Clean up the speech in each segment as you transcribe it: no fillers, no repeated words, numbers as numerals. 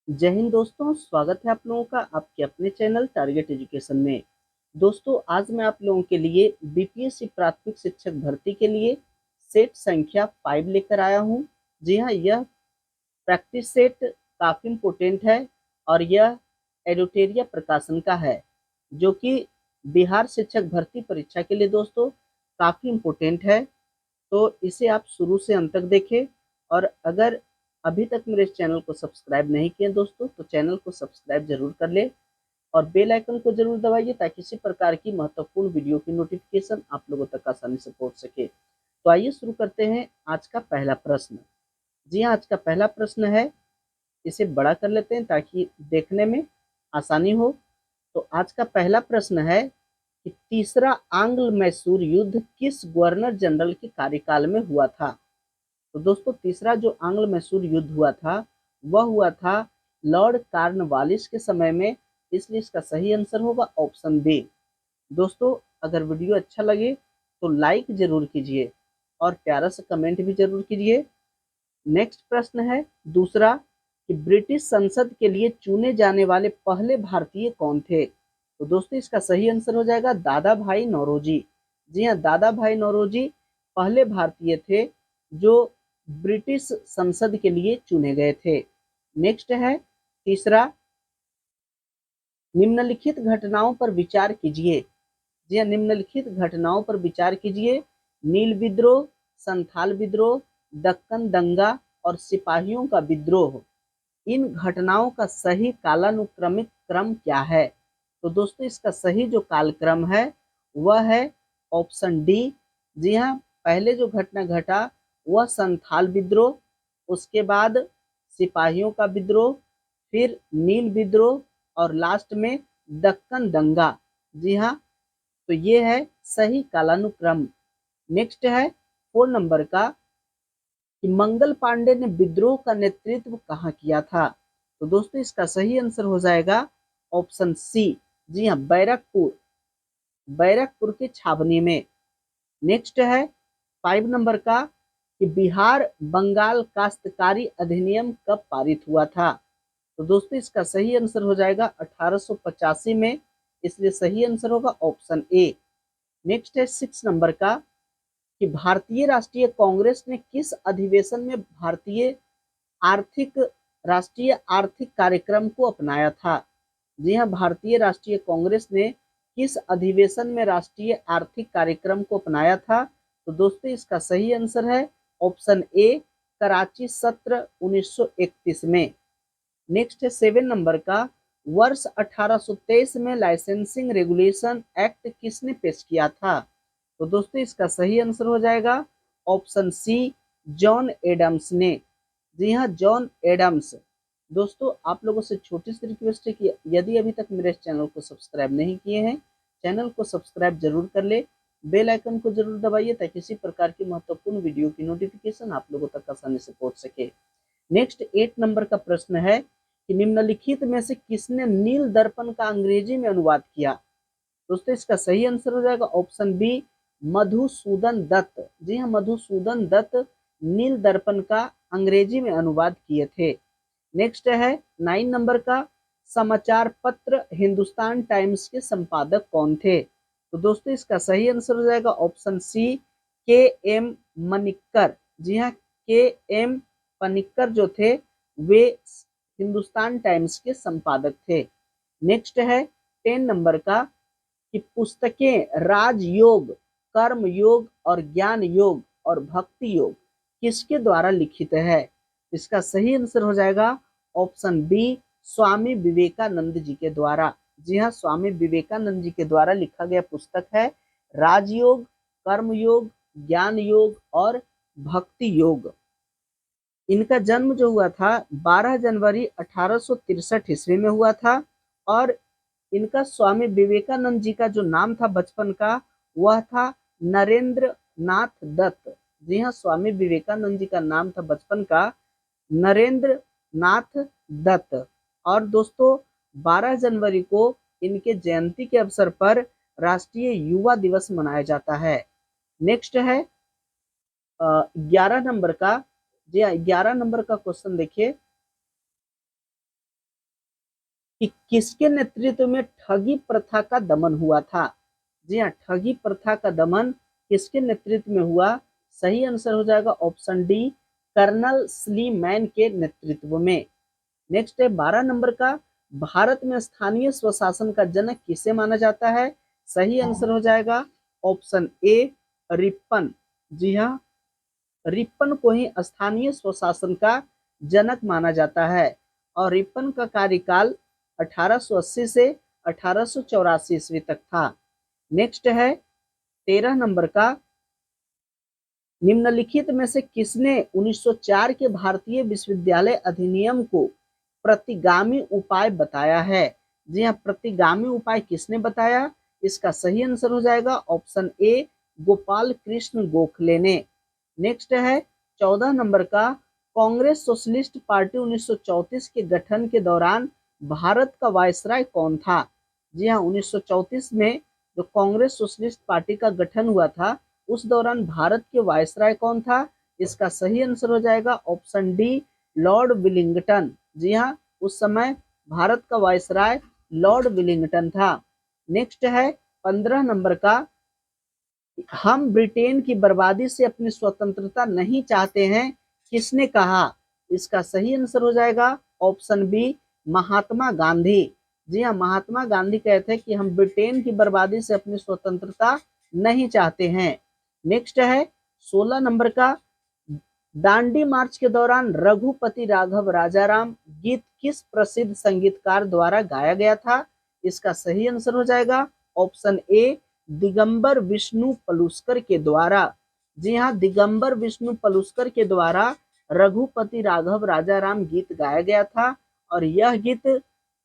जय हिंद दोस्तों, स्वागत है आप लोगों का आपके अपने चैनल टारगेट एजुकेशन में। दोस्तों, आज मैं आप लोगों के लिए बीपीएससी प्राथमिक शिक्षक भर्ती के लिए सेट संख्या 5 लेकर आया हूं। जी हाँ, यह प्रैक्टिस सेट काफ़ी इम्पोर्टेंट है और यह एडुटेरिया प्रकाशन का है, जो कि बिहार शिक्षक भर्ती परीक्षा के लिए दोस्तों काफ़ी इम्पोर्टेंट है। तो इसे आप शुरू से अंत तक देखें। और अगर अभी तक मेरे इस चैनल को सब्सक्राइब नहीं किए दोस्तों, तो चैनल को सब्सक्राइब जरूर कर ले और बेल आइकन को जरूर दबाइए, ताकि इसी प्रकार की महत्वपूर्ण वीडियो की नोटिफिकेशन आप लोगों तक आसानी से पहुंच सके। तो आइए शुरू करते हैं आज का पहला प्रश्न। जी हाँ, आज का पहला प्रश्न है, इसे बड़ा कर लेते हैं ताकि देखने में आसानी हो। तो आज का पहला प्रश्न है कि तीसरा आंग्ल मैसूर युद्ध किस गवर्नर जनरल के कार्यकाल में हुआ था। तो दोस्तों, तीसरा जो आंग्ल मैसूर युद्ध हुआ था वह हुआ था लॉर्ड कार्नवालिस के समय में, इसलिए इसका सही आंसर होगा ऑप्शन बी। दोस्तों, अगर वीडियो अच्छा लगे तो लाइक जरूर कीजिए और प्यारा सा कमेंट भी जरूर कीजिए। नेक्स्ट प्रश्न है दूसरा, कि ब्रिटिश संसद के लिए चुने जाने वाले पहले भारतीय कौन थे। तो दोस्तों, इसका सही आंसर हो जाएगा दादा भाई नौरोजी। जी हाँ, दादा भाई नौरोजी पहले भारतीय थे जो ब्रिटिश संसद के लिए चुने गए थे। नेक्स्ट है तीसरा, निम्नलिखित घटनाओं पर विचार कीजिए। जी हाँ, निम्नलिखित घटनाओं पर विचार कीजिए। नील विद्रोह, संथाल विद्रोह, दक्कन दंगा और सिपाहियों का विद्रोह, इन घटनाओं का सही कालानुक्रमिक क्रम क्या है। तो दोस्तों, इसका सही जो कालक्रम है वह है ऑप्शन डी। जी हाँ, पहले जो घटना घटा वह संथाल विद्रोह, उसके बाद सिपाहियों का विद्रोह, फिर नील विद्रोह और लास्ट में दक्कन दंगा। जी हाँ, तो ये है सही कालानुक्रम। नेक्स्ट है 4 नंबर का, कि मंगल पांडे ने विद्रोह का नेतृत्व कहाँ किया था। तो दोस्तों, इसका सही आंसर हो जाएगा ऑप्शन सी। जी हाँ, बैरकपुर, बैरकपुर की छावनी में। नेक्स्ट है 5 नंबर का, कि बिहार बंगाल काश्तकारी अधिनियम कब पारित हुआ था। तो दोस्तों, इसका सही आंसर हो जाएगा 1885 में, इसलिए सही आंसर होगा ऑप्शन ए। नेक्स्ट है 6 नंबर का, कि भारतीय राष्ट्रीय कांग्रेस ने किस अधिवेशन में आर्थिक राष्ट्रीय आर्थिक कार्यक्रम को अपनाया था। जी हाँ, भारतीय राष्ट्रीय कांग्रेस ने किस अधिवेशन में राष्ट्रीय आर्थिक कार्यक्रम को अपनाया था। तो दोस्तों, इसका सही आंसर है ऑप्शन ए, कराची सत्र 1931 में। नेक्स्ट है 7 नंबर का, वर्ष 1823 में लाइसेंसिंग रेगुलेशन एक्ट किसने पेश किया था। तो दोस्तों, इसका सही आंसर हो जाएगा ऑप्शन सी, जॉन एडम्स ने। जी हाँ, जॉन एडम्स। दोस्तों, आप लोगों से छोटी सी रिक्वेस्ट है कि यदि अभी तक मेरे इस चैनल को सब्सक्राइब नहीं किए हैं, चैनल को सब्सक्राइब जरूर कर ले, बेल आइकन को जरूर दबाइए, ताकि इसी प्रकार की महत्वपूर्ण वीडियो की नोटिफिकेशन आप लोगों तक आसानी से पहुंच सके। नेक्स्ट 8 नंबर का प्रश्न है, कि निम्नलिखित में से किसने नील दर्पण का अंग्रेजी में अनुवाद किया। दोस्तों, इसका सही आंसर हो जाएगा ऑप्शन बी, मधुसूदन दत्त। जी हाँ, मधुसूदन दत्त नील दर्पण का अंग्रेजी में अनुवाद किए थे। नेक्स्ट है 9 नंबर का, समाचार पत्र हिंदुस्तान टाइम्स के संपादक कौन थे। तो दोस्तों, इसका सही आंसर हो जाएगा ऑप्शन सी, के एम मनिक्कर। जी हाँ, के एम पनिक्कर जो थे वे हिंदुस्तान टाइम्स के संपादक थे। नेक्स्ट है 10 नंबर का, कि पुस्तकें राजयोग, कर्म योग और ज्ञान योग और भक्ति योग किसके द्वारा लिखित है। इसका सही आंसर हो जाएगा ऑप्शन बी, स्वामी विवेकानंद जी के द्वारा। जी हाँ, स्वामी विवेकानंद जी के द्वारा लिखा गया पुस्तक है राजयोग, कर्म योग, ज्ञान योग और भक्ति योग। इनका जन्म जो हुआ था 12 जनवरी 1863 ईस्वी में हुआ था। और इनका स्वामी विवेकानंद जी का जो नाम था बचपन का वह था नरेंद्र नाथ दत्त। जी हाँ, स्वामी विवेकानंद जी का नाम था बचपन का नरेंद्र नाथ दत्त। और दोस्तों, 12 जनवरी को इनके जयंती के अवसर पर राष्ट्रीय युवा दिवस मनाया जाता है। नेक्स्ट है 11 नंबर का। जी हाँ, 11 नंबर का क्वेश्चन देखिए, कि किसके नेतृत्व में ठगी प्रथा का दमन हुआ था। जी हाँ, ठगी प्रथा का दमन किसके नेतृत्व में हुआ। सही आंसर हो जाएगा ऑप्शन डी, कर्नल स्लीमैन के नेतृत्व में। नेक्स्ट है 12 नंबर का, भारत में स्थानीय स्वशासन का जनक किसे माना जाता है। सही आंसर हो जाएगा ऑप्शन ए, रिपन। जी हाँ, रिपन को ही स्थानीय स्वशासन का जनक माना जाता है और रिपन का कार्यकाल 1880 से 1884 ईस्वी तक था। नेक्स्ट है 13 नंबर का, निम्नलिखित में से किसने 1904 के भारतीय विश्वविद्यालय अधिनियम को प्रतिगामी उपाय बताया है। जी हाँ, प्रतिगामी उपाय किसने बताया। इसका सही आंसर हो जाएगा ऑप्शन ए, गोपाल कृष्ण गोखले ने। नेक्स्ट है 14 नंबर का, कांग्रेस सोशलिस्ट पार्टी 1934 के गठन के दौरान भारत का वायसराय कौन था। जी हाँ, 1934 में जो कांग्रेस सोशलिस्ट पार्टी का गठन हुआ था उस दौरान भारत के वायसराय कौन था। इसका सही आंसर हो जाएगा ऑप्शन डी, लॉर्ड विलिंगटन। जी हाँ, उस समय भारत का वायसराय लॉर्ड विलिंगटन था। नेक्स्ट है 15 नंबर का, हम ब्रिटेन की बर्बादी से अपनी स्वतंत्रता नहीं चाहते हैं, किसने कहा। इसका सही आंसर हो जाएगा ऑप्शन बी, महात्मा गांधी। जी हाँ, महात्मा गांधी कहते हैं कि हम ब्रिटेन की बर्बादी से अपनी स्वतंत्रता नहीं चाहते हैं। नेक्स्ट है 16 नंबर का, दांडी मार्च के दौरान रघुपति राघव राजाराम गीत किस प्रसिद्ध संगीतकार द्वारा गाया गया था। इसका सही आंसर हो जाएगा ऑप्शन ए, दिगंबर विष्णु पलुस्कर के द्वारा। जी हाँ, दिगंबर विष्णु पलुस्कर के द्वारा रघुपति राघव राजाराम गीत गाया गया था और यह गीत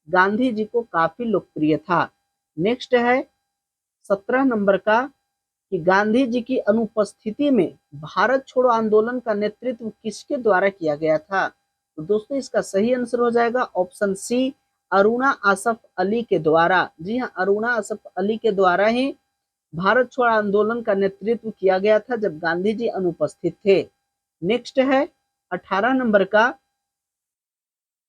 गांधी जी को काफी लोकप्रिय था। नेक्स्ट है 17 नंबर का, कि गांधी जी की अनुपस्थिति में भारत छोड़ो आंदोलन का नेतृत्व किसके द्वारा किया गया था। तो दोस्तों इसका सही आंसर हो जाएगा ऑप्शन सी, अरुणा आसफ अली के द्वारा। जी हाँ, अरुणा आसफ अली के द्वारा ही भारत छोड़ो आंदोलन का नेतृत्व किया गया था जब गांधी जी अनुपस्थित थे। नेक्स्ट है 18 नंबर का,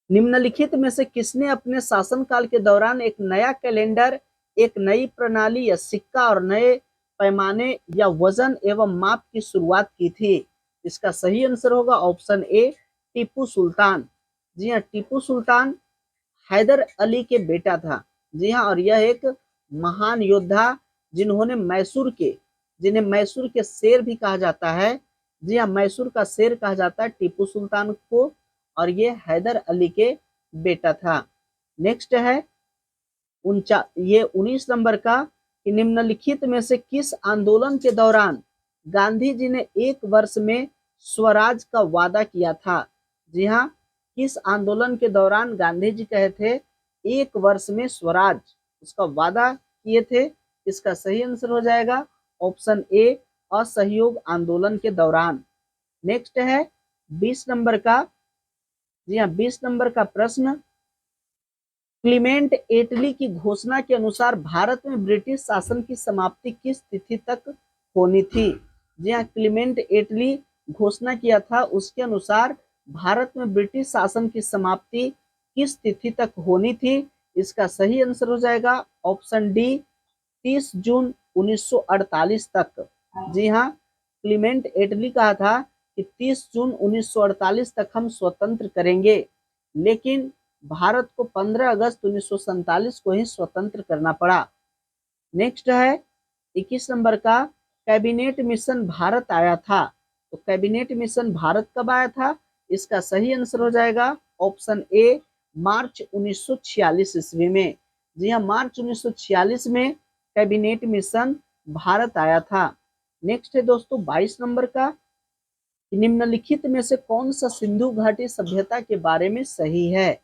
निम्नलिखित में से किसने अपने शासनकाल के दौरान एक नया कैलेंडर, एक नई प्रणाली या सिक्का और नए पैमाने या वजन एवं माप की शुरुआत की थी। इसका सही आंसर होगा ऑप्शन ए, टीपू सुल्तान। जी हाँ, टीपू सुल्तान हैदर अली के बेटा था। जी हाँ, और यह एक महान योद्धा जिन्हें मैसूर के शेर भी कहा जाता है। जी हाँ, मैसूर का शेर कहा जाता है टीपू सुल्तान को और ये हैदर अली के बेटा था। नेक्स्ट है ये 19 नंबर का, कि निम्नलिखित में से किस आंदोलन के दौरान गांधी जी ने एक वर्ष में स्वराज का वादा किया था। जी हाँ, किस आंदोलन के दौरान गांधी जी कहे थे एक वर्ष में स्वराज उसका वादा किए थे। इसका सही आंसर हो जाएगा ऑप्शन ए, असहयोग आंदोलन के दौरान। नेक्स्ट है 20 नंबर का, जी हाँ 20 नंबर का प्रश्न, क्लीमेंट एटली की घोषणा के अनुसार भारत में ब्रिटिश शासन की समाप्ति किस तिथि तक होनी थी। जी हाँ, क्लीमेंट एटली घोषणा किया था उसके अनुसार भारत में ब्रिटिश शासन की समाप्ति किस तिथि तक होनी थी। इसका सही आंसर हो जाएगा ऑप्शन डी, 30 जून 1948 तक। जी हाँ, क्लीमेंट एटली कहा था कि 30 जून 1948 तक हम स्वतंत्र करेंगे, लेकिन भारत को 15 अगस्त 1947 को ही स्वतंत्र करना पड़ा। नेक्स्ट है 21 नंबर का, कैबिनेट मिशन भारत आया था। तो कैबिनेट मिशन भारत कब आया था। इसका सही आंसर हो जाएगा ऑप्शन ए, मार्च 1946 ईस्वी में। जी हाँ, मार्च 1946 में कैबिनेट मिशन भारत आया था। नेक्स्ट है दोस्तों 22 नंबर का, निम्नलिखित में से कौन सा सिंधु घाटी सभ्यता के बारे में सही है।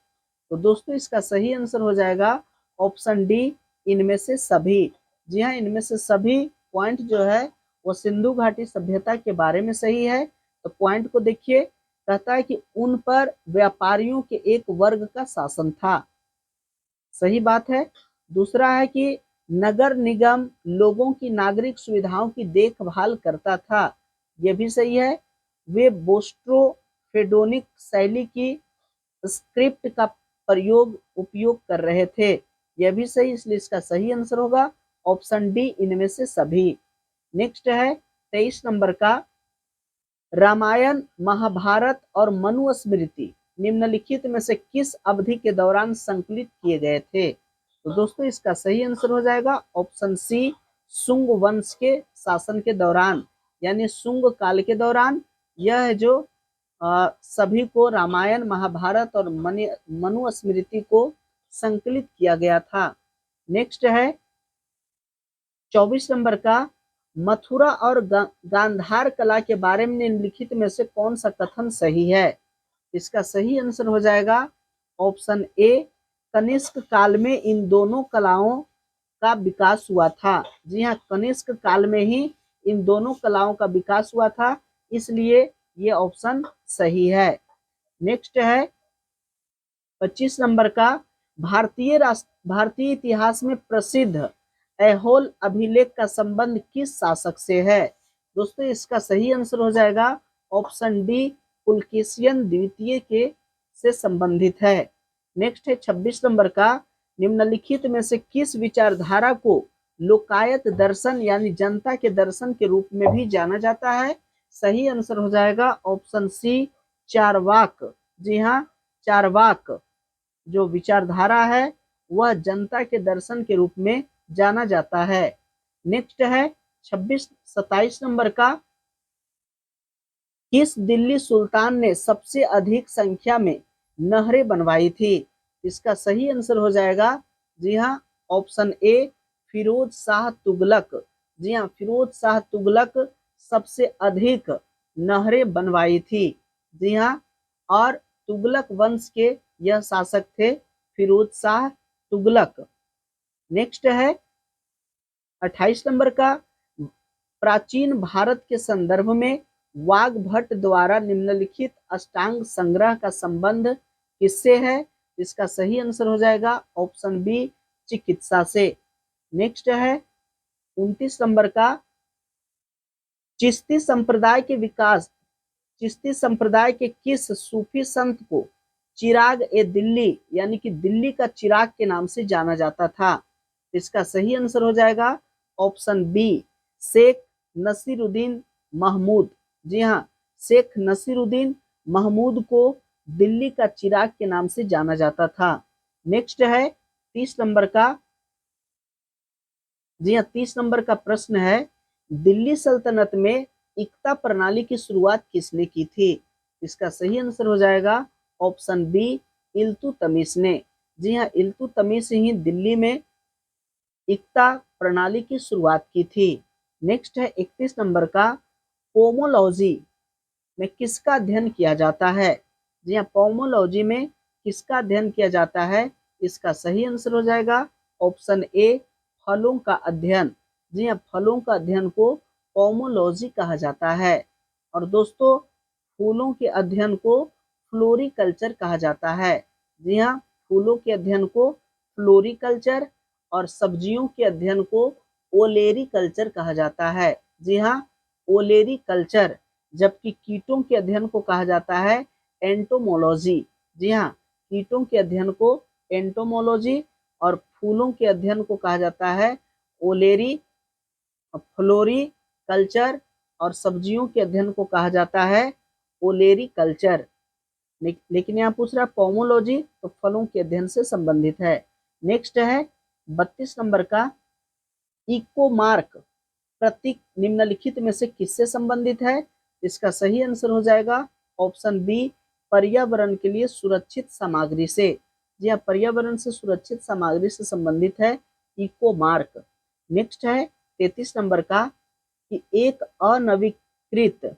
तो दोस्तों इसका सही आंसर हो जाएगा ऑप्शन डी, इनमें से सभी। जी हाँ, इनमें से सभी पॉइंट जो है वो सिंधु घाटी सभ्यता के बारे में सही है। तो पॉइंट को देखिए, कहता है कि उन पर व्यापारियों के एक वर्ग का शासन था, सही बात है। दूसरा है कि नगर निगम लोगों की नागरिक सुविधाओं की देखभाल करता था, यह भी सही है। वे बोस्ट्रो फेडोनिक शैली की स्क्रिप्ट का प्रयोग उपयोग कर रहे थे। यह भी सही, इसलिए इसका सही आंसर होगा ऑप्शन डी, इनमें से सभी। नेक्स्ट है 23 नंबर का, रामायण, महाभारत और मनुस्मृति निम्नलिखित में से किस अवधि के दौरान संकलित किए गए थे? तो दोस्तों इसका सही आंसर हो जाएगा ऑप्शन सी, शुंग वंश के शासन के दौरान, यानी शुंग काल के दौरान यह जो सभी को रामायण, महाभारत और मनुस्मृति को संकलित किया गया था। नेक्स्ट है 24 नंबर का, मथुरा और गांधार कला के बारे में निम्नलिखित में से कौन सा कथन सही है? इसका सही आंसर हो जाएगा ऑप्शन ए, कनिष्क काल में इन दोनों कलाओं का विकास हुआ था। जी हाँ, कनिष्क काल में ही इन दोनों कलाओं का विकास हुआ था, इसलिए ये ऑप्शन सही है। नेक्स्ट है 25 नंबर का, भारतीय इतिहास में प्रसिद्ध ऐहोल अभिलेख का संबंध किस शासक से है? दोस्तों इसका सही आंसर हो जाएगा ऑप्शन डी, पुलकेशियन द्वितीय के से संबंधित है। नेक्स्ट है 26 नंबर का, निम्नलिखित में से किस विचारधारा को लोकायत दर्शन यानी जनता के दर्शन के रूप में भी जाना जाता है? सही आंसर हो जाएगा ऑप्शन सी, चारवाक। जी हाँ, चारवाक जो विचारधारा है वह जनता के दर्शन के रूप में जाना जाता है। नेक्स्ट है 27 नंबर का, किस दिल्ली सुल्तान ने सबसे अधिक संख्या में नहरें बनवाई थी? इसका सही आंसर हो जाएगा जी हाँ ऑप्शन ए, फिरोज शाह तुगलक। जी हाँ, फिरोज शाह तुगलक सबसे अधिक नहरें बनवाई थी। जी हाँ, और तुगलक वंश के यह शासक थे फिरोज शाह तुगलक। नेक्स्ट है 28 नंबर का, प्राचीन भारत के संदर्भ में वाग्भट द्वारा निम्नलिखित अष्टांग संग्रह का संबंध किससे है? इसका सही आंसर हो जाएगा ऑप्शन बी, चिकित्सा से। नेक्स्ट है 29 नंबर का, चिश्ती संप्रदाय के विकास, चिश्ती संप्रदाय के किस सूफी संत को चिराग ए दिल्ली यानी कि दिल्ली का चिराग के नाम से जाना जाता था? इसका सही आंसर हो जाएगा ऑप्शन बी, शेख नसीरुद्दीन महमूद। जी हाँ, शेख नसीरुद्दीन महमूद को दिल्ली का चिराग के नाम से जाना जाता था। नेक्स्ट है 30 नंबर का, जी हाँ 30 नंबर का प्रश्न है, दिल्ली सल्तनत में इक्ता प्रणाली की शुरुआत किसने की थी? इसका सही आंसर हो जाएगा ऑप्शन बी, इल्तुतमिश ने। जी हाँ, इल्तुतमिश ही दिल्ली में इक्ता प्रणाली की शुरुआत की थी। नेक्स्ट है 31 नंबर का, पोमोलॉजी में किसका अध्ययन किया जाता है? जी हाँ, पोमोलॉजी में किसका अध्ययन किया जाता है? इसका सही आंसर हो जाएगा ऑप्शन ए, फलों का अध्ययन। जी हाँ, फलों का अध्ययन को पोमोलॉजी कहा जाता है। और दोस्तों फूलों के अध्ययन को फ्लोरिकल्चर कहा जाता है। जी हाँ, फूलों के अध्ययन को फ्लोरिकल्चर और सब्जियों के अध्ययन को ओलेरी कल्चर कहा जाता है। जी हाँ, ओलेरी कल्चर। जबकि कीटों के अध्ययन को कहा जाता है एंटोमोलॉजी। जी हाँ, कीटों के अध्ययन को एंटोमोलॉजी और फूलों के अध्ययन को कहा जाता है ओलेरी, फ्लोरी कल्चर और सब्जियों के अध्ययन को कहा जाता है ओलेरी कल्चर। लेकिन यहाँ पूछ रहा है पोमोलॉजी, तो फलों के अध्ययन से संबंधित है। नेक्स्ट है 32 नंबर का, इकोमार्क प्रतीक निम्नलिखित में से किससे संबंधित है? इसका सही आंसर हो जाएगा ऑप्शन बी, पर्यावरण के लिए सुरक्षित सामग्री से। जी हाँ, पर्यावरण से सुरक्षित सामग्री से संबंधित है इकोमार्क। नेक्स्ट है 33 नंबर का, कि एक अनवीकृत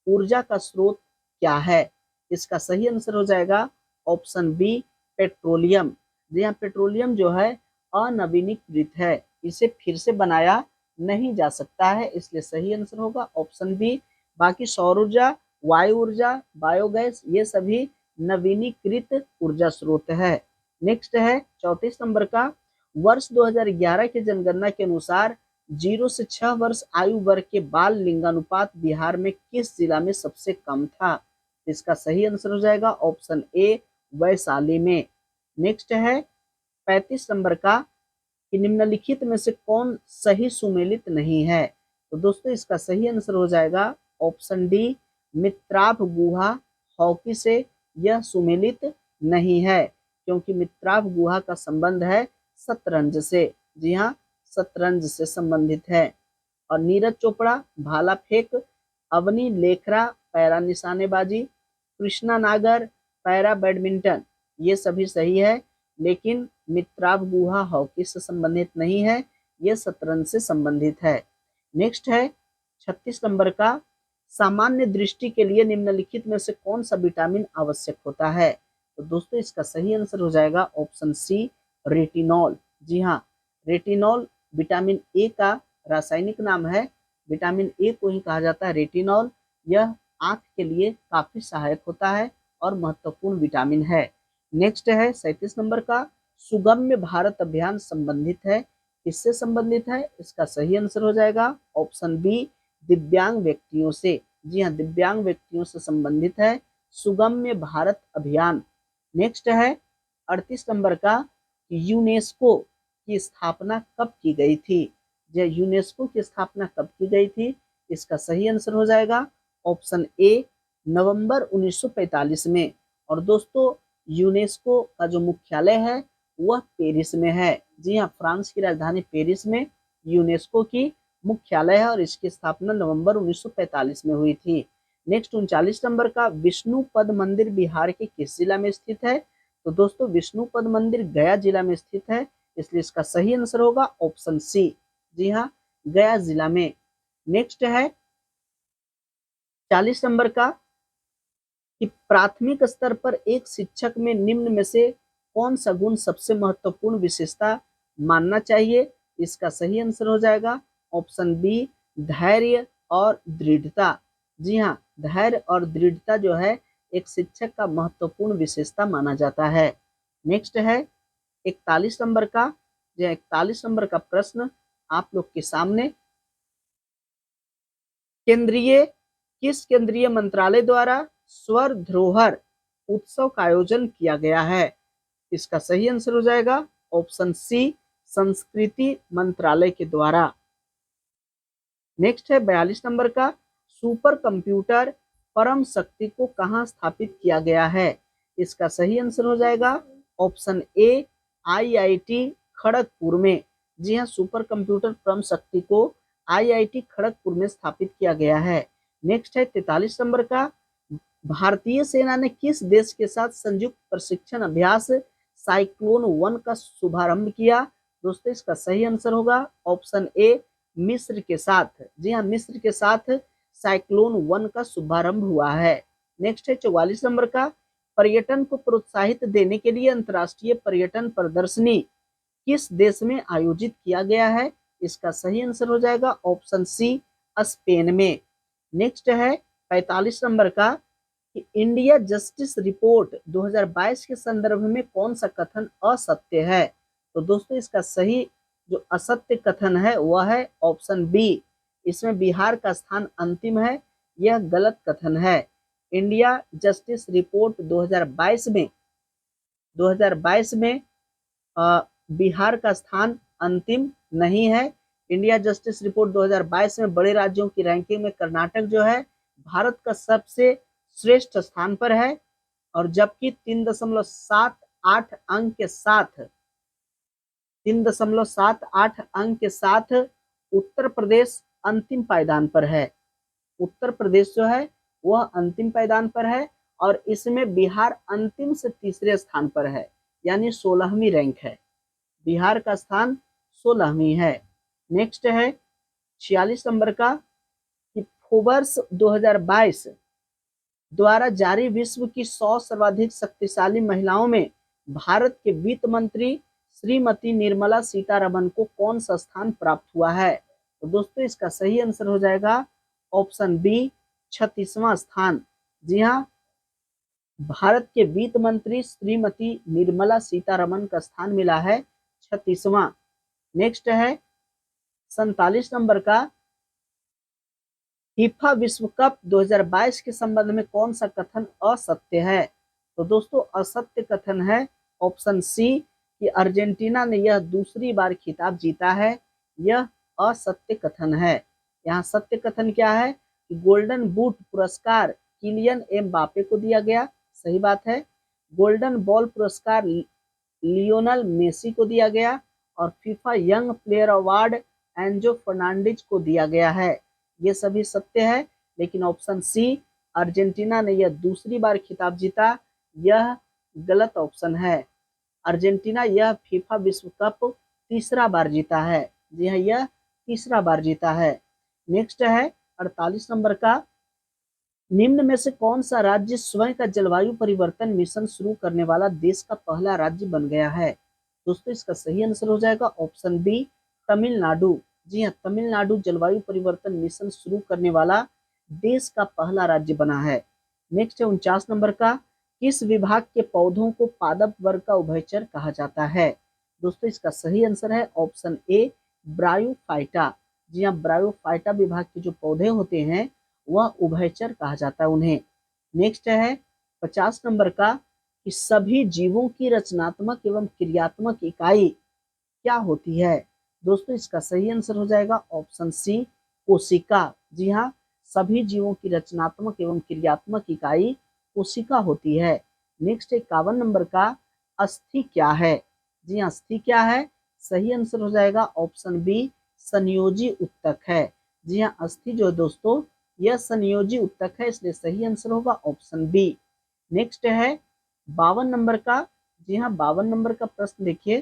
ऊर्जा का स्रोत क्या है? इसका सही आंसर हो जाएगा ऑप्शन बी, पेट्रोलियम। जी हाँ, पेट्रोलियम जो है अनवीनीकृत है, इसे फिर से बनाया नहीं जा सकता है, इसलिए सही आंसर होगा ऑप्शन बी। बाकी सौर ऊर्जा, वायु ऊर्जा, बायोगैस ये सभी नवीनीकृत ऊर्जा स्रोत है। नेक्स्ट है 34 नंबर का, वर्ष 2011 की जनगणना के अनुसार 0 से 6 वर्ष आयु वर्ग के बाल लिंगानुपात बिहार में किस जिला में सबसे कम था? इसका सही आंसर हो जाएगा ऑप्शन ए, वैशाली में। नेक्स्ट है 35 नंबर का कि निम्नलिखित में से कौन सही सुमेलित नहीं है। तो दोस्तों इसका सही आंसर हो जाएगा ऑप्शन डी, मित्राभ गुहा हॉकी से यह सुमेलित नहीं है, क्योंकि मित्राभ गुहा का संबंध है शतरंज से। जी हाँ, शतरंज से संबंधित है। और नीरज चोपड़ा भाला फेंक, अवनी लेखरा पैरा निशानेबाजी, कृष्णा नागर पैरा बैडमिंटन, ये सभी सही है, लेकिन मित्राव गुहा हॉकी से संबंधित नहीं है, ये शतरंज से संबंधित है। नेक्स्ट है 36 नंबर का, सामान्य दृष्टि के लिए निम्नलिखित में से कौन सा विटामिन आवश्यक होता है। तो दोस्तों इसका सही आंसर हो जाएगा ऑप्शन सी, रेटिनॉल। जी हाँ, रेटिनॉल विटामिन ए का रासायनिक नाम है। विटामिन ए को ही कहा जाता है रेटिनॉल। यह आंख के लिए काफी सहायक होता है और महत्वपूर्ण विटामिन है। नेक्स्ट है 37 नंबर का, सुगम्य भारत अभियान संबंधित है, किससे संबंधित है। इसका सही आंसर हो जाएगा ऑप्शन बी, दिव्यांग व्यक्तियों से। जी हाँ, दिव्यांग व्यक्तियों से संबंधित है सुगम्य भारत अभियान। नेक्स्ट है 38 नंबर का, यूनेस्को की स्थापना कब की गई थी। यूनेस्को की स्थापना कब की गई थी। इसका सही आंसर हो जाएगा ऑप्शन ए, नवंबर 1945 में। और दोस्तों यूनेस्को का जो मुख्यालय है वह पेरिस में है। जी हाँ, फ्रांस की राजधानी पेरिस में यूनेस्को की मुख्यालय है और इसकी स्थापना नवंबर 1945 में हुई थी। नेक्स्ट 39 नंबर का, विष्णु पद मंदिर बिहार के किस जिला में स्थित है। तो दोस्तों विष्णु पद मंदिर गया जिला में स्थित है, इसलिए इसका सही आंसर होगा ऑप्शन सी। जी हाँ, गया जिला में। नेक्स्ट है 40 नंबर का, कि प्राथमिक स्तर पर एक शिक्षक में निम्न में से कौन सा गुण सबसे महत्वपूर्ण विशेषता मानना चाहिए। इसका सही आंसर हो जाएगा ऑप्शन बी, धैर्य और दृढ़ता। जी हाँ, धैर्य और दृढ़ता जो है एक शिक्षक का महत्वपूर्ण विशेषता माना जाता है। नेक्स्ट है 41 नंबर का, जो 41 नंबर का प्रश्न आप लोग के सामने, किस केंद्रीय मंत्रालय द्वारा स्वर धरोहर उत्सव का आयोजन किया गया है। इसका सही आंसर हो जाएगा ऑप्शन सी, संस्कृति मंत्रालय के द्वारा। नेक्स्ट है 42 नंबर का, सुपर कंप्यूटर परम शक्ति को कहां स्थापित किया गया है। इसका सही आंसर हो जाएगा ऑप्शन ए, आईआईटी खड़गपुर में। जी हाँ, सुपर कंप्यूटर परम शक्ति को आईआईटी खड़गपुर में स्थापित किया गया है। नेक्स्ट है 43 नंबर का, भारतीय सेना ने किस देश के साथ संयुक्त प्रशिक्षण अभ्यास साइक्लोन 1 का शुभारंभ किया। दोस्तों इसका सही आंसर होगा ऑप्शन ए, मिस्र के साथ। जी हाँ, मिस्र के साथ साइक्लोन 1 का शुभारंभ हुआ है। नेक्स्ट है 44 नंबर का, पर्यटन को प्रोत्साहित देने के लिए अंतर्राष्ट्रीय पर्यटन प्रदर्शनी किस देश में आयोजित किया गया है। इसका सही आंसर हो जाएगा ऑप्शन सी, स्पेन में। नेक्स्ट है 45 नंबर का, कि इंडिया जस्टिस रिपोर्ट 2022 के संदर्भ में कौन सा कथन असत्य है। तो दोस्तों इसका सही जो असत्य कथन है वह है ऑप्शन बी, इसमें बिहार का स्थान अंतिम है, यह गलत कथन है। इंडिया जस्टिस रिपोर्ट 2022 में बिहार का स्थान अंतिम नहीं है। इंडिया जस्टिस रिपोर्ट 2022 में बड़े राज्यों की रैंकिंग में कर्नाटक जो है भारत का सबसे श्रेष्ठ स्थान पर है, और जबकि 3.78 अंक के साथ उत्तर प्रदेश अंतिम पायदान पर है। उत्तर प्रदेश जो है वह अंतिम पायदान पर है और इसमें बिहार अंतिम से तीसरे स्थान पर है, यानी 16वीं रैंक है। बिहार का स्थान 16वीं है। नेक्स्ट है 46 नंबर का, कि फोर्ब्स 2022 द्वारा जारी विश्व की 100 सर्वाधिक शक्तिशाली महिलाओं में भारत के वित्त मंत्री श्रीमती निर्मला सीतारमण को कौन सा स्थान प्राप्त हुआ है। तो दोस्तों इसका सही आंसर हो जाएगा ऑप्शन बी, 36वां स्थान। जी हाँ, भारत के वित्त मंत्री श्रीमती निर्मला सीतारमण का स्थान मिला है 36वां। नेक्स्ट है 47 नंबर का, फीफा विश्व कप 2022 के संबंध में कौन सा कथन असत्य है। तो दोस्तों असत्य कथन है ऑप्शन सी कि अर्जेंटीना ने यह दूसरी बार खिताब जीता है, यह असत्य कथन है। यहाँ सत्य कथन क्या है कि गोल्डन बूट पुरस्कार किलियन एम्बापे को दिया गया, सही बात है। गोल्डन बॉल पुरस्कार लियोनल मेसी को दिया गया और FIFA young player award Enzo Fernandez को दिया गया है। ये सभी सत्य है, लेकिन ऑप्शन सी अर्जेंटीना ने यह दूसरी बार खिताब जीता, यह गलत ऑप्शन है। अर्जेंटीना यह फीफा विश्व कप तीसरा बार जीता है। जी हाँ, यह तीसरा बार जीता है। नेक्स्ट है 48 नंबर का, निम्न में से कौन सा राज्य स्वयं का जलवायु परिवर्तन मिशन शुरू करने वाला देश का पहला राज्य बन गया है? दोस्तों इसका सही आंसर हो जाएगा ऑप्शन बी तमिलनाडु। जी हाँ, तमिलनाडु जलवायु परिवर्तन मिशन शुरू करने वाला देश का पहला राज्य बना है। नेक्स्ट है 49 नंबर का, किस विभाग के पौधों को पादप वर्ग का उभयचर कहा जाता है? दोस्तों इसका सही आंसर है ऑप्शन ए ब्रायोफाइटा। जी हाँ, ब्रायोफाइटा विभाग के जो पौधे होते हैं वह उभयचर कहा जाता है उन्हें। नेक्स्ट है 50 नंबर का, कि सभी जीवों की रचनात्मक एवं क्रियात्मक इकाई क्या होती है? दोस्तों इसका सही आंसर हो जाएगा ऑप्शन सी कोशिका। जी हाँ, सभी जीवों की रचनात्मक एवं क्रियात्मक इकाई कोशिका होती है। नेक्स्ट 51 नंबर का, अस्थि क्या है? जी हाँ, अस्थि क्या है? सही आंसर हो जाएगा ऑप्शन बी संयोजी उत्तक है। जी हाँ, अस्थि जो है दोस्तों यह संयोजी उत्तक है, इसलिए सही आंसर होगा ऑप्शन बी। नेक्स्ट है 52 नंबर का। जी हाँ, 52 नंबर का प्रश्न देखिए,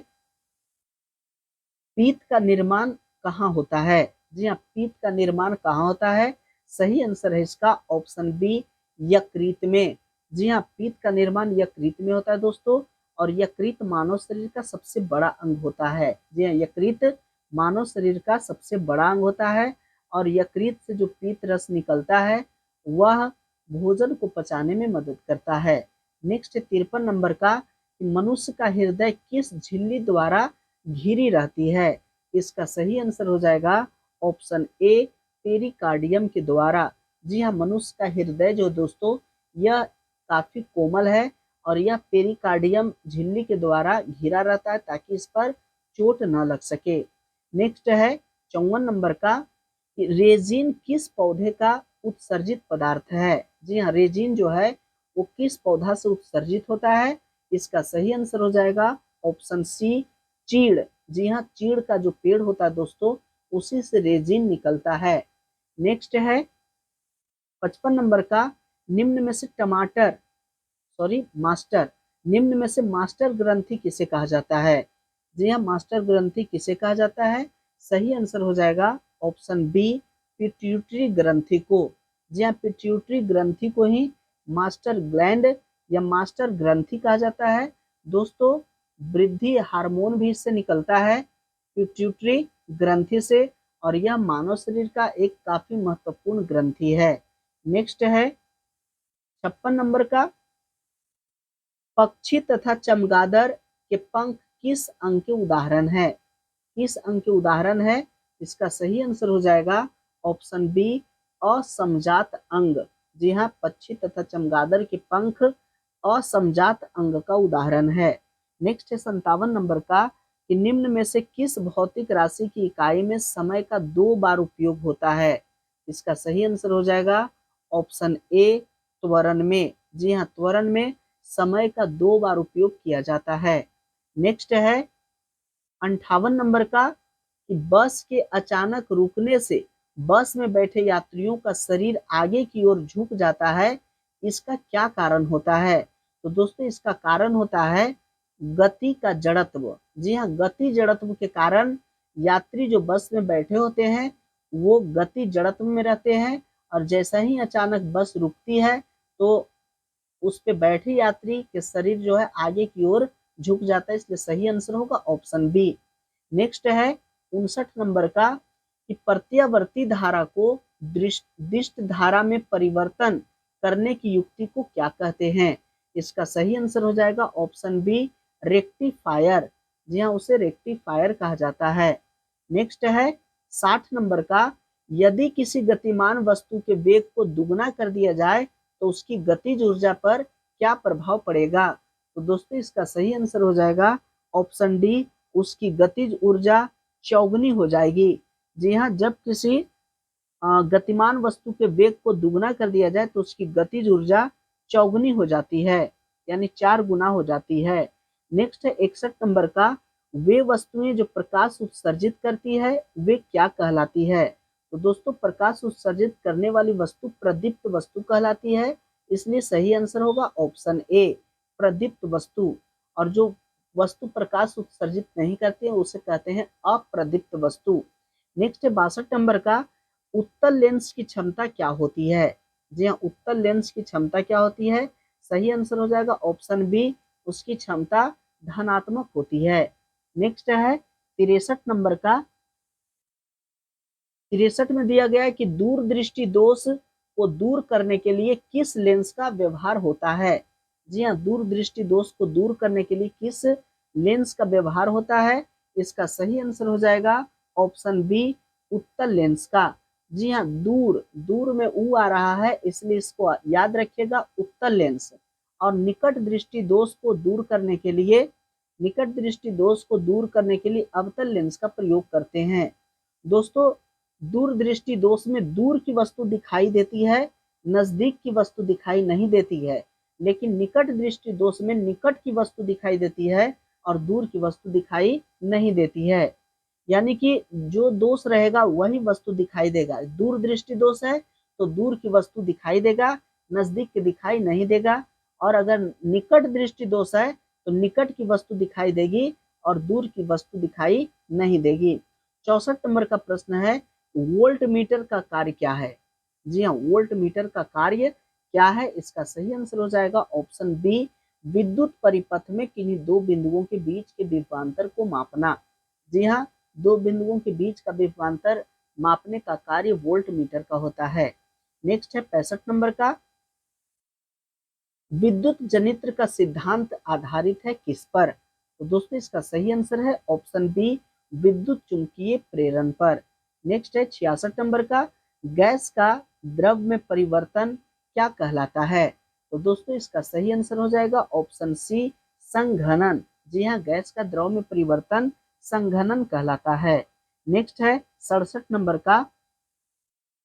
पीत का निर्माण कहाँ होता है? जी हाँ, पीत का निर्माण कहाँ होता है? सही आंसर है इसका ऑप्शन बी यकृत में। जी हाँ, पीत का निर्माण यकृत में होता है दोस्तों, और यकृत मानव शरीर का सबसे बड़ा अंग होता है। जी हाँ, यकृत मानव शरीर का सबसे बड़ा अंग होता है, और यकृत से जो पीत रस निकलता है वह भोजन को पचाने में मदद करता है। नेक्स्ट 53 नंबर का, मनुष्य का हृदय किस झिल्ली द्वारा घिरी रहती है? इसका सही आंसर हो जाएगा ऑप्शन ए पेरिकार्डियम के द्वारा। जी हाँ, मनुष्य का हृदय जो दोस्तों यह काफी कोमल है, और यह पेरिकार्डियम झिल्ली के द्वारा घिरा रहता है ताकि इस पर चोट न लग सके। नेक्स्ट है 54 नंबर का, रेजिन किस पौधे का उत्सर्जित पदार्थ है? जी हाँ, रेजिन जो है वो किस पौधा से उत्सर्जित होता है? इसका सही आंसर हो जाएगा ऑप्शन सी चीड़। जी हाँ, चीड़ का जो पेड़ होता है दोस्तों उसी से रेजिन निकलता है। नेक्स्ट है 55 नंबर का, निम्न में से निम्न में से मास्टर ग्रंथि किसे कहा जाता है? जी हाँ, मास्टर ग्रंथि किसे कहा जाता है? सही आंसर हो जाएगा ऑप्शन बी पिट्यूटरी ग्रंथि को। जी हाँ, पिट्यूटरी ग्रंथि को ही मास्टर ग्लैंड या मास्टर ग्रंथि कहा जाता है। दोस्तों वृद्धि हार्मोन भी इससे निकलता है, पिट्यूटरी ग्रंथि से, और यह मानव शरीर का एक काफी महत्वपूर्ण ग्रंथि है। नेक्स्ट है 56 नंबर का, पक्षी तथा चमगादड़ के पंख किस अंग के उदाहरण है? किस अंग के उदाहरण है? इसका सही आंसर हो जाएगा ऑप्शन बी असमजात अंग। जी हाँ, पक्षी तथा चमगादड़ के पंख असमजात अंग का उदाहरण है। नेक्स्ट है 57 नंबर का, कि निम्न में से किस भौतिक राशि की इकाई में समय का 2 बार उपयोग होता है? इसका सही आंसर हो जाएगा ऑप्शन ए त्वरण में। जी हाँ, त्वरण में समय का 2 बार उपयोग किया जाता है। नेक्स्ट है 58 नंबर का, कि बस के अचानक रुकने से बस में बैठे यात्रियों का शरीर आगे की ओर झुक जाता है, इसका क्या कारण होता है? तो दोस्तों इसका कारण होता है गति का जड़त्व। जी हाँ, गति जड़त्व के कारण यात्री जो बस में बैठे होते हैं वो गति जड़त्व में रहते हैं, और जैसा ही अचानक बस रुकती है तो उस पे बैठे यात्री के शरीर जो है आगे की ओर झुक जाता है, इसलिए सही आंसर होगा ऑप्शन बी। नेक्स्ट है 59 नंबर का, कि प्रत्यावर्ती धारा को दिष्ट धारा में परिवर्तन करने की युक्ति को क्या कहते हैं? इसका सही आंसर हो जाएगा ऑप्शन बी रेक्टिफायर। जी हाँ, उसे रेक्टिफायर कहा जाता है। नेक्स्ट है 60 नंबर का, यदि किसी गतिमान वस्तु के वेग को दुगना कर दिया जाए तो उसकी गतिज ऊर्जा पर क्या प्रभाव पड़ेगा? तो दोस्तों इसका सही आंसर हो जाएगा ऑप्शन डी, उसकी गतिज ऊर्जा चौगुनी हो जाएगी। जी हाँ, जब किसी गतिमान वस्तु के वेग को दुगना कर दिया जाए तो उसकी गतिज ऊर्जा चौगुनी हो जाती है, यानी 4 गुना हो जाती है। नेक्स्ट है 61 नंबर का, वे वस्तुएं जो प्रकाश उत्सर्जित करती है वे क्या कहलाती है? तो दोस्तों प्रकाश उत्सर्जित करने वाली वस्तु प्रदीप्त वस्तु कहलाती है, इसलिए सही आंसर होगा ऑप्शन ए, प्रदीप्त वस्तु। और जो वस्तु प्रकाश उत्सर्जित नहीं करती है उसे कहते हैं अप्रदीप्त वस्तु। नेक्स्ट है 62 नंबर का, उत्तल लेंस की क्षमता क्या होती है? जी हाँ, उत्तल लेंस की क्षमता क्या होती है? सही आंसर हो जाएगा ऑप्शन बी, उसकी क्षमता धनात्मक होती है। नेक्स्ट है 63 नंबर का, 63 में दिया गया है कि दूरदृष्टि दोष को दूर करने के लिए किस लेंस का व्यवहार होता है? जी हाँ, दूरदृष्टि दोष को दूर करने के लिए किस लेंस का व्यवहार होता है? इसका सही आंसर हो जाएगा ऑप्शन बी, उत्तल लेंस का। जी हाँ, दूर दूर में ऊ आ रहा है इसलिए इसको याद रखिएगा, उत्तल लेंस। और निकट दृष्टि दोष को दूर करने के लिए, निकट दृष्टि दोष को दूर करने के लिए अवतल लेंस का प्रयोग करते हैं। दोस्तों दूरदृष्टि दोष में दूर की वस्तु दिखाई देती है, नजदीक की वस्तु दिखाई नहीं देती है, लेकिन निकट दृष्टि दोष में निकट की वस्तु दिखाई देती है और दूर की वस्तु दिखाई नहीं देती है। यानी कि जो दोष रहेगा वही वस्तु दिखाई देगा। दूर दृष्टि दोष है तो दूर की वस्तु दिखाई देगा, नजदीक की दिखाई नहीं देगा। और अगर निकट दृष्टि दोष है तो निकट की वस्तु दिखाई देगी और दूर की वस्तु दिखाई नहीं देगी। 64 नंबर का प्रश्न है, वोल्ट मीटर का कार्य क्या है? जी हाँ, वोल्ट मीटर का कार्य क्या है? इसका सही आंसर हो जाएगा ऑप्शन बी, विद्युत परिपथ में किन्हीं दो बिंदुओं के बीच के विभवांतर को मापना। जी हाँ, दो बिंदुओं के बीच का विभवांतर मापने का कार्य वोल्ट मीटर का होता है। नेक्स्ट है 65 नंबर का, विद्युत जनित्र का सिद्धांत आधारित है किस पर? तो दोस्तों इसका सही आंसर है ऑप्शन बी, विद्युत चुंबकीय प्रेरण पर। नेक्स्ट है 66 नंबर का, गैस का द्रव में परिवर्तन क्या कहलाता है? तो दोस्तों इसका सही आंसर हो जाएगा ऑप्शन सी, संघनन। जी हाँ, गैस का द्रव में परिवर्तन संघनन कहलाता है। नेक्स्ट है 67 नंबर का,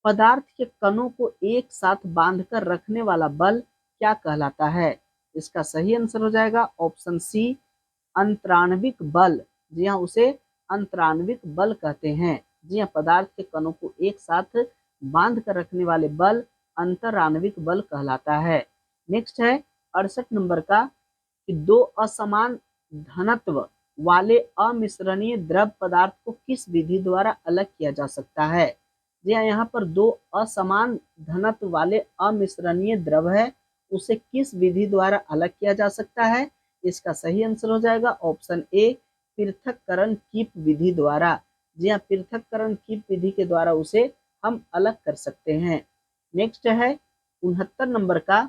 पदार्थ के कणों को एक साथ बांधकर रखने वाला बल क्या कहलाता है? इसका सही आंसर हो जाएगा ऑप्शन सी, अंतराण्विक बल। जी हाँ, उसे अंतराण्विक बल कहते हैं। जी हाँ, पदार्थ के कणों को एक साथ बांध कर रखने वाले बल अंतराण्विक बल कहलाता है। नेक्स्ट है 68 नंबर का, कि दो असमान घनत्व वाले अमिश्रणीय द्रव पदार्थ को किस विधि द्वारा अलग किया जा सकता है? जी हाँ, यहाँ पर दो असमान घनत्व वाले अमिश्रणीय द्रव है, उसे किस विधि द्वारा अलग किया जा सकता है? इसका सही आंसर हो जाएगा ऑप्शन ए, पृथक्करण कीप विधि द्वारा। जी हाँ, पृथक्करण कीप विधि के द्वारा उसे हम अलग कर सकते हैं। नेक्स्ट है 69 नंबर का,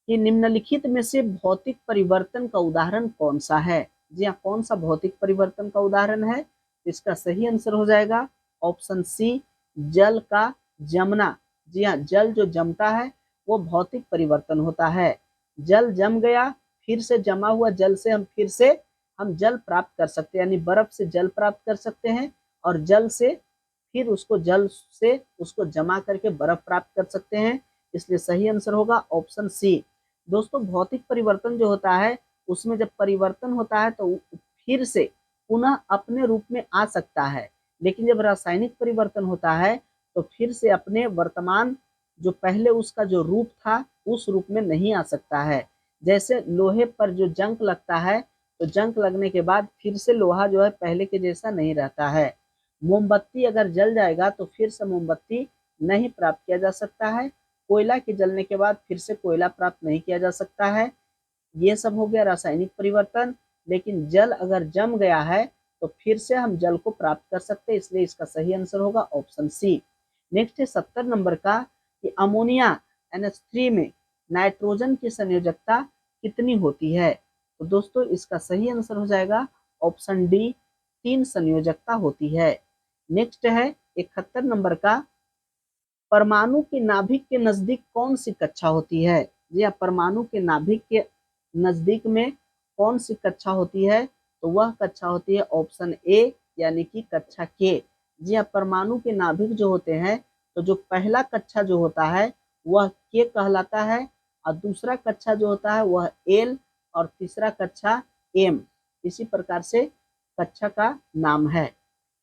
कि निम्नलिखित में से भौतिक परिवर्तन का उदाहरण कौन सा है? जी हाँ, कौन सा भौतिक परिवर्तन का उदाहरण है? इसका सही आंसर हो जाएगा ऑप्शन सी, जल का जमना। जी हाँ, जल जो जमता है वो भौतिक परिवर्तन होता है। जल जम गया, फिर से जमा हुआ जल से हम जल प्राप्त कर सकते हैं, यानी बर्फ से जल प्राप्त कर सकते हैं और जल से फिर जल से उसको जमा करके बर्फ प्राप्त कर सकते हैं, इसलिए सही आंसर होगा ऑप्शन सी। दोस्तों भौतिक परिवर्तन जो होता है उसमें जब परिवर्तन होता है तो फिर से पुनः अपने रूप में आ सकता है, लेकिन जब रासायनिक परिवर्तन होता है तो फिर से अपने वर्तमान जो पहले उसका जो रूप था उस रूप में नहीं आ सकता है। जैसे लोहे पर जो जंग लगता है तो जंग लगने के बाद फिर से लोहा जो है पहले के जैसा नहीं रहता है। मोमबत्ती अगर जल जाएगा तो फिर से मोमबत्ती नहीं प्राप्त किया जा सकता है। कोयला के जलने के बाद फिर से कोयला प्राप्त नहीं किया जा सकता है। ये सब हो गया रासायनिक परिवर्तन, लेकिन जल अगर जम गया है तो फिर से हम जल को प्राप्त कर सकते हैं, इसलिए इसका सही आंसर होगा ऑप्शन सी। नेक्स्ट है 70 नंबर का, कि अमोनिया NH3 में नाइट्रोजन की संयोजकता कितनी होती है? तो दोस्तों इसका सही आंसर हो जाएगा ऑप्शन डी, 3 संयोजकता होती है। नेक्स्ट है 71 नंबर का, परमाणु के नाभिक के नजदीक कौन सी कक्षा होती है? जी हाँ, परमाणु के नाभिक के नजदीक में कौन सी कक्षा होती है? तो वह कक्षा होती है ऑप्शन ए यानी कि कक्षा के। जी हाँ, परमाणु के नाभिक जो होते हैं तो जो पहला कक्षा जो होता है वह के कहलाता है, और दूसरा कक्षा जो होता है वह एल, और तीसरा कक्षा एम। इसी प्रकार से कक्षा का नाम है।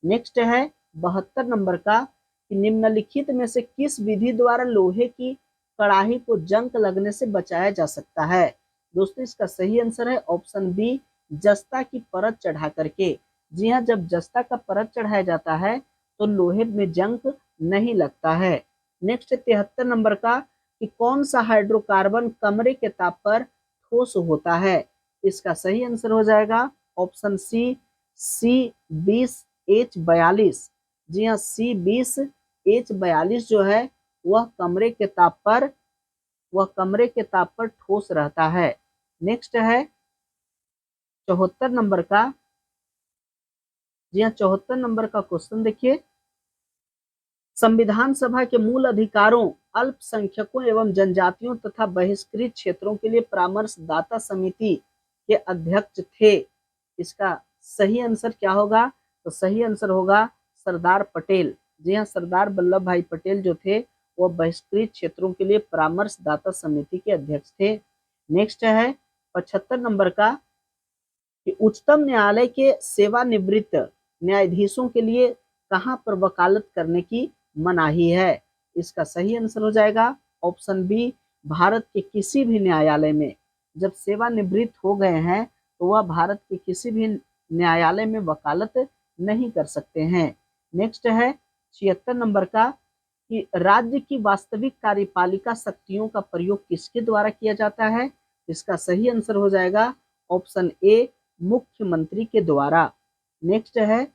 नेक्स्ट है 72 नंबर का कि निम्नलिखित में से किस विधि द्वारा लोहे की कड़ाही को जंग लगने से बचाया जा सकता है? दोस्तों इसका सही आंसर है ऑप्शन बी, जस्ता की परत चढ़ा करके। जी हाँ, जब जस्ता का परत चढ़ाया जाता है तो लोहे में जंग नहीं लगता है। नेक्स्ट 73 नंबर का कि कौन सा हाइड्रोकार्बन कमरे के ताप पर ठोस होता है? इसका सही आंसर हो जाएगा ऑप्शन सी, C20H42। जी हाँ, C20H42 जो है वह कमरे के ताप पर ठोस रहता है। नेक्स्ट है 74 नंबर का। जी हाँ, 74 नंबर का क्वेश्चन देखिए, संविधान सभा के मूल अधिकारों, अल्पसंख्यकों एवं जनजातियों तथा बहिष्कृत क्षेत्रों के लिए परामर्शदाता समिति के अध्यक्ष थे। इसका सही आंसर क्या होगा? तो सही आंसर होगा सरदार पटेल। जी हाँ, सरदार वल्लभ भाई पटेल जो थे वो बहिष्कृत क्षेत्रों के लिए परामर्शदाता समिति के अध्यक्ष थे। नेक्स्ट है 75 नंबर का कि उच्चतम न्यायालय के सेवानिवृत्त न्यायाधीशों के लिए कहां पर वकालत करने की मनाही है? इसका सही आंसर हो जाएगा ऑप्शन बी, भारत के किसी भी न्यायालय में। जब सेवानिवृत्त हो गए हैं तो वह भारत के किसी भी न्यायालय में वकालत नहीं कर सकते हैं। नेक्स्ट है 76 नंबर का कि राज्य की वास्तविक कार्यपालिका शक्तियों का प्रयोग किसके द्वारा किया जाता है? इसका सही आंसर हो जाएगा ऑप्शन ए, मुख्यमंत्री के द्वारा। नेक्स्ट है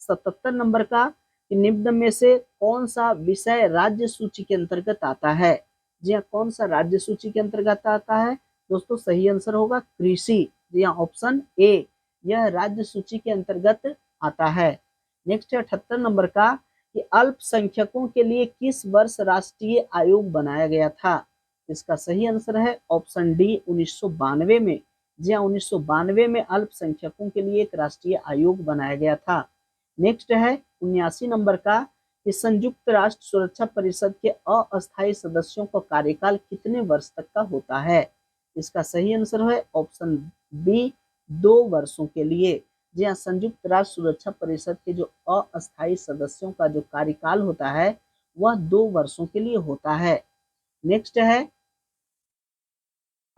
77 नंबर का कि निम्न में से कौन सा विषय राज्य सूची के अंतर्गत आता है? जी हाँ, कौन सा राज्य सूची के अंतर्गत आता है? दोस्तों सही आंसर होगा कृषि। जी हाँ, ऑप्शन ए, यह राज्य सूची के अंतर्गत आता है। नेक्स्ट है 78 नंबर का कि अल्पसंख्यकों के लिए किस वर्ष राष्ट्रीय आयोग बनाया गया था? इसका सही आंसर है ऑप्शन डी, 1992 में। जी हाँ, 1992 में अल्पसंख्यकों के लिए एक राष्ट्रीय आयोग बनाया गया था। नेक्स्ट है 79 नंबर का कि संयुक्त राष्ट्र सुरक्षा परिषद के अस्थायी सदस्यों का कार्यकाल कितने वर्ष तक का होता है? इसका सही आंसर है ऑप्शन बी, 2 वर्षों के लिए। जी हाँ, संयुक्त राष्ट्र सुरक्षा परिषद के जो अस्थायी सदस्यों का जो कार्यकाल होता है वह 2 वर्षों के लिए होता है। नेक्स्ट है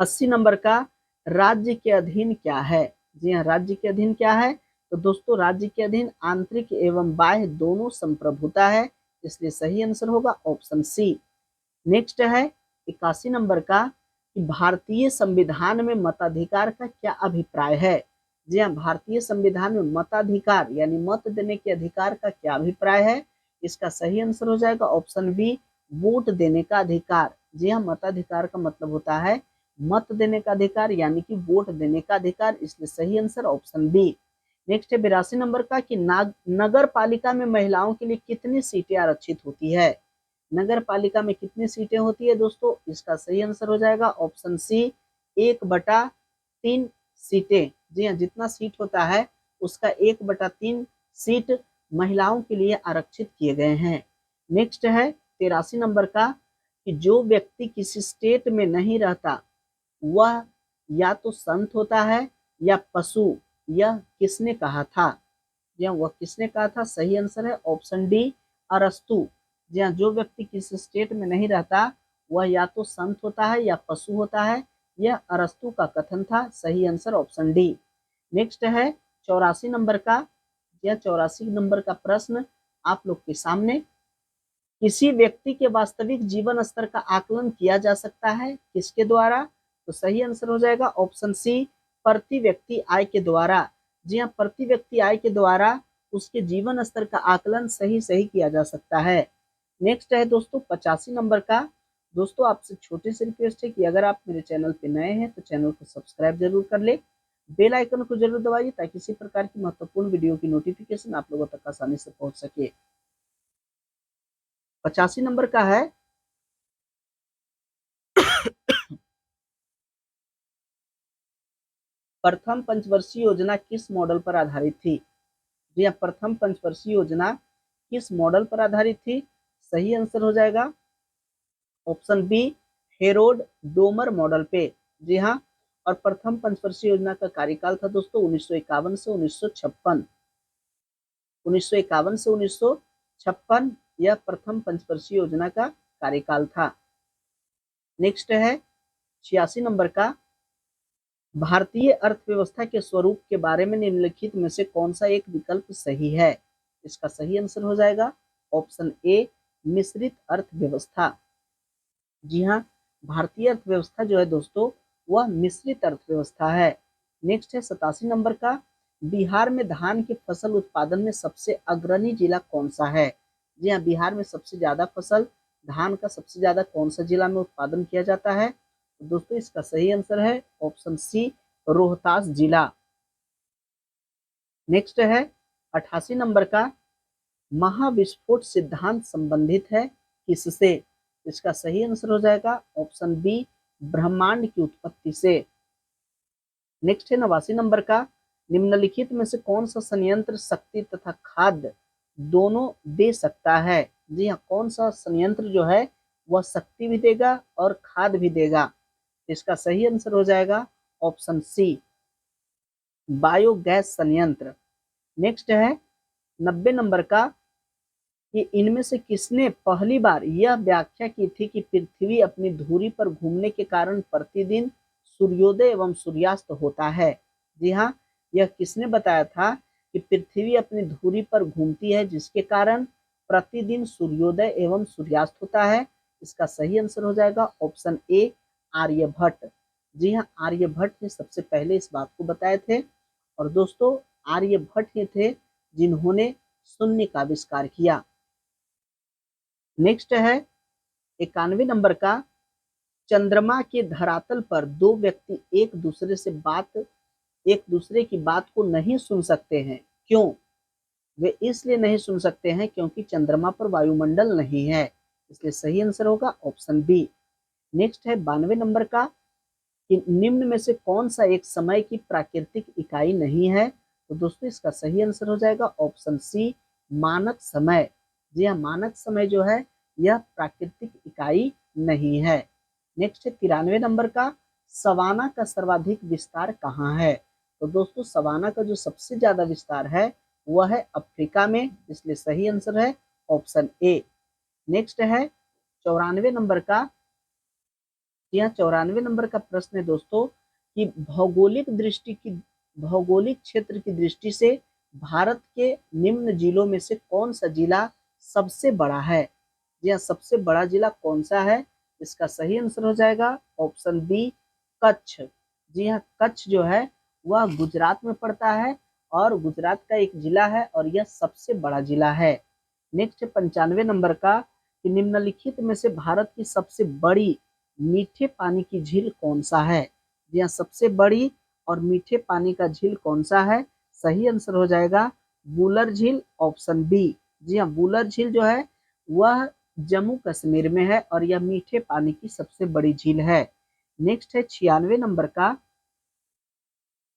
80 नंबर का, राज्य के अधीन क्या है? जी हाँ, राज्य के अधीन क्या है? तो दोस्तों राज्य के अधीन आंतरिक एवं बाह्य दोनों संप्रभुता है, इसलिए सही आंसर होगा ऑप्शन सी। नेक्स्ट है 81 नंबर का कि भारतीय संविधान में मताधिकार का क्या अभिप्राय है? जी हाँ, भारतीय संविधान में मताधिकार यानी मत देने के अधिकार का क्या अभिप्राय है? इसका सही आंसर हो जाएगा ऑप्शन बी, वोट देने का अधिकार। जी हाँ, मताधिकार का मतलब होता है मत देने का अधिकार यानी कि वोट देने का अधिकार, इसलिए सही आंसर ऑप्शन बी। नेक्स्ट है 82 नंबर का कि नगर पालिका में महिलाओं के लिए कितनी सीटें आरक्षित होती है? नगर पालिका में कितनी सीटें होती है दोस्तों? इसका सही आंसर हो जाएगा ऑप्शन सी, 1/3 सीटें। जी हाँ, जितना सीट होता है उसका 1/3 सीट महिलाओं के लिए आरक्षित किए गए हैं। नेक्स्ट है 83 नंबर का कि जो व्यक्ति किसी स्टेट में नहीं रहता वह या तो संत होता है या पशु, यह किसने कहा था? जी हाँ, वह किसने कहा था? सही आंसर है ऑप्शन डी, अरस्तु। जी हाँ, जो व्यक्ति किसी स्टेट में नहीं रहता वह या तो संत होता है या पशु होता है, यह अरस्तु का कथन था। सही आंसर ऑप्शन डी। नेक्स्ट है 84 नंबर का। यह 84 नंबर का प्रश्न आप लोग के सामने, किसी व्यक्ति के वास्तविक जीवन स्तर का आकलन किया जा सकता है किसके द्वारा? तो सही आंसर हो जाएगा ऑप्शन सी, प्रति व्यक्ति आय के द्वारा। जी हाँ, प्रति व्यक्ति आय के द्वारा उसके जीवन स्तर का आकलन सही सही किया जा सकता है। नेक्स्ट है दोस्तों 85 नंबर का। दोस्तों आपसे छोटी सी रिक्वेस्ट है कि अगर आप मेरे चैनल पे नए हैं तो चैनल को सब्सक्राइब जरूर कर ले, बेल आइकन को जरूर दबाइए ताकि इसी प्रकार की महत्वपूर्ण वीडियो की नोटिफिकेशन आप लोगों तक आसानी से पहुंच सके। 85 नंबर का है प्रथम पंचवर्षीय योजना किस मॉडल पर आधारित थी? जी हाँ, प्रथम पंचवर्षीय योजना किस मॉडल पर आधारित थी? सही आंसर हो जाएगा option B, Harrod Domar model पे। जी हाँ, और प्रथम पंचवर्षीय योजना का कार्यकाल था दोस्तों 1951 से 1956। 1951 से 1956 यह प्रथम पंचवर्षीय योजना का कार्यकाल था। नेक्स्ट है 86 नंबर का, भारतीय अर्थव्यवस्था के स्वरूप के बारे में निम्नलिखित में से कौन सा एक विकल्प सही है? इसका सही आंसर हो जाएगा ऑप्शन ए, मिश्रित अर्थव्यवस्था। जी हाँ, भारतीय अर्थव्यवस्था जो है दोस्तों वह मिश्रित अर्थव्यवस्था है। नेक्स्ट है 87 नंबर का, बिहार में धान की फसल उत्पादन में सबसे अग्रणी जिला कौन सा है? जी हाँ, बिहार में सबसे ज्यादा फसल धान का सबसे ज्यादा कौन सा जिला में उत्पादन किया जाता है? तो दोस्तों इसका सही आंसर है ऑप्शन सी, रोहतास जिला। नेक्स्ट है 88 नंबर का, महाविस्फोट सिद्धांत संबंधित है किससे? इसका सही आंसर हो जाएगा ऑप्शन बी, ब्रह्मांड की उत्पत्ति से। नेक्स्ट है 89 नंबर का, निम्नलिखित में से कौन सा संयंत्र शक्ति तथा खाद्य दोनों दे सकता है? जी हाँ, कौन सा संयंत्र जो है वह शक्ति भी देगा और खाद भी देगा? इसका सही आंसर हो जाएगा ऑप्शन सी, बायोगैस संयंत्र। नेक्स्ट है 90 नंबर का, कि इनमें से किसने पहली बार यह व्याख्या की थी कि पृथ्वी अपनी धुरी पर घूमने के कारण प्रतिदिन सूर्योदय एवं सूर्यास्त होता है? जी हाँ, यह किसने बताया था कि पृथ्वी अपनी धुरी पर घूमती है जिसके कारण प्रतिदिन सूर्योदय एवं सूर्यास्त होता है? इसका सही आंसर हो जाएगा ऑप्शन ए, आर्यभट्ट। जी हाँ, आर्यभट्ट ने सबसे पहले इस बात को बताए थे। और दोस्तों आर्यभट्ट ही थे जिन्होंने शून्य का आविष्कार किया। नेक्स्ट है 91 नंबर का, चंद्रमा के धरातल पर दो व्यक्ति एक दूसरे की बात को नहीं सुन सकते हैं, क्यों? वे इसलिए नहीं सुन सकते हैं क्योंकि चंद्रमा पर वायुमंडल नहीं है, इसलिए सही आंसर होगा ऑप्शन बी। नेक्स्ट है 92 नंबर का, कि निम्न में से कौन सा एक समय की प्राकृतिक इकाई नहीं है? तो दोस्तों इसका सही आंसर हो जाएगा ऑप्शन सी, मानक समय। जी हाँ, मानक समय जो है यह प्राकृतिक इकाई नहीं है। नेक्स्ट है 93 नंबर का, सवाना का सर्वाधिक विस्तार कहाँ है? तो दोस्तों सवाना का जो सबसे ज्यादा विस्तार है वह है अफ्रीका में, इसलिए सही आंसर है ऑप्शन ए। नेक्स्ट है 94 नंबर का, यहाँ 94 नंबर का प्रश्न है दोस्तों कि भौगोलिक क्षेत्र की दृष्टि से भारत के निम्न जिलों में से कौन सा जिला सबसे बड़ा है? यह सबसे बड़ा जिला कौन सा है? इसका सही आंसर हो जाएगा ऑप्शन बी, कच्छ। जी हाँ, कच्छ जो है वह गुजरात में पड़ता है और गुजरात का एक जिला है और यह सबसे बड़ा जिला है। नेक्स्ट 95 नंबर का, कि निम्नलिखित में से भारत की सबसे बड़ी मीठे पानी की झील कौन सा है? जी हाँ, सबसे बड़ी और मीठे पानी का झील कौन सा है? सही आंसर हो जाएगा वुलर झील, ऑप्शन बी। जी हाँ, वुलर झील जो है वह जम्मू कश्मीर में है और यह मीठे पानी की सबसे बड़ी झील है। नेक्स्ट है 96 नंबर का,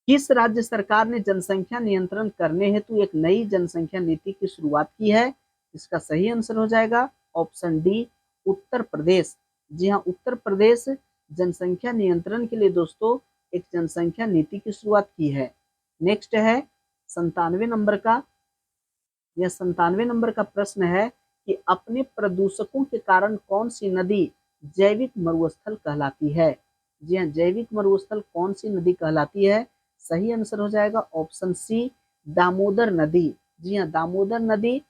किस राज्य सरकार ने जनसंख्या नियंत्रण करने हेतु एक नई जनसंख्या नीति की शुरुआत की है? इसका सही आंसर हो जाएगा ऑप्शन डी, उत्तर प्रदेश। जी हाँ, उत्तर प्रदेश जनसंख्या नियंत्रण के लिए दोस्तों एक जनसंख्या नीति की शुरुआत की है। नेक्स्ट है 97 नंबर का, यह 97 नंबर का प्रश्न है कि अपने प्रदूषकों के कारण कौन सी नदी जैविक मरुस्थल कहलाती है? जी हाँ, जैविक मरुस्थल कौन सी नदी कहलाती है? सही आंसर हो जाएगा ऑप्शन सी, दामोदर नदी। जी हाँ, दामोदर नदी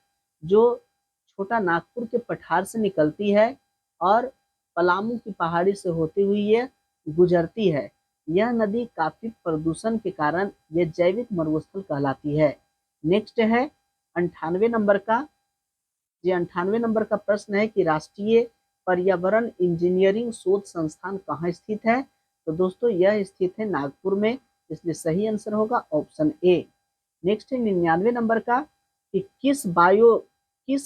जो छोटा नागपुर के पठार से निकलती है और पलामू की पहाड़ी से होती हुई ये गुजरती है। यह नदी काफी प्रदूषण के कारण यह जैविक मरुस्थल कहलाती है। नेक्स्ट है 98 नंबर का, ये 98 नंबर का प्रश्न है कि राष्ट्रीय पर्यावरण इंजीनियरिंग शोध संस्थान कहाँ स्थित है? तो दोस्तों यह स्थित है नागपुर में, इसलिए सही आंसर होगा ऑप्शन ए। नेक्स्ट है 99 नंबर का, कि किस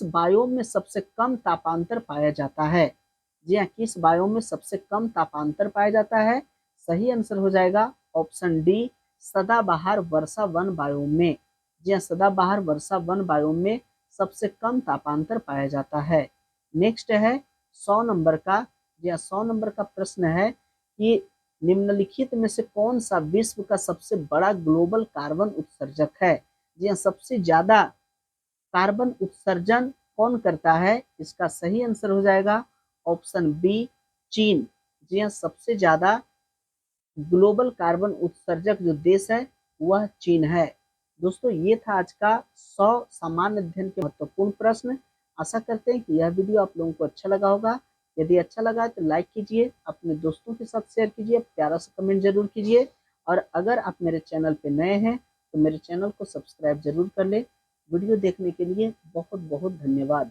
बायोम में सबसे कम तापांतर पाया जाता है? जी हाँ, किस बायोम में सबसे कम तापांतर पाया जाता है? सही आंसर हो जाएगा ऑप्शन डी, सदाबहार वर्षा वन बायोम में। जी हाँ, सदाबहार वर्षा वन बायोम में सबसे कम तापांतर पाया जाता है। नेक्स्ट है 100 नंबर का। जी हाँ, 100 नंबर का प्रश्न है कि निम्नलिखित में से कौन सा विश्व का सबसे बड़ा ग्लोबल कार्बन उत्सर्जक है। जी हाँ, सबसे ज्यादा कार्बन उत्सर्जन कौन करता है? इसका सही आंसर हो जाएगा ऑप्शन बी, चीन। जी हाँ, सबसे ज्यादा ग्लोबल कार्बन उत्सर्जक जो देश है वह चीन है। दोस्तों, ये था आज का 100 सामान्य अध्ययन के महत्वपूर्ण प्रश्न। आशा करते हैं कि यह वीडियो आप लोगों को अच्छा लगा होगा। यदि अच्छा लगा तो लाइक कीजिए, अपने दोस्तों के साथ शेयर कीजिए, प्यारा सा कमेंट जरूर कीजिए। और अगर आप मेरे चैनल पे नए हैं तो मेरे चैनल को सब्सक्राइब जरूर कर ले। वीडियो देखने के लिए बहुत बहुत धन्यवाद।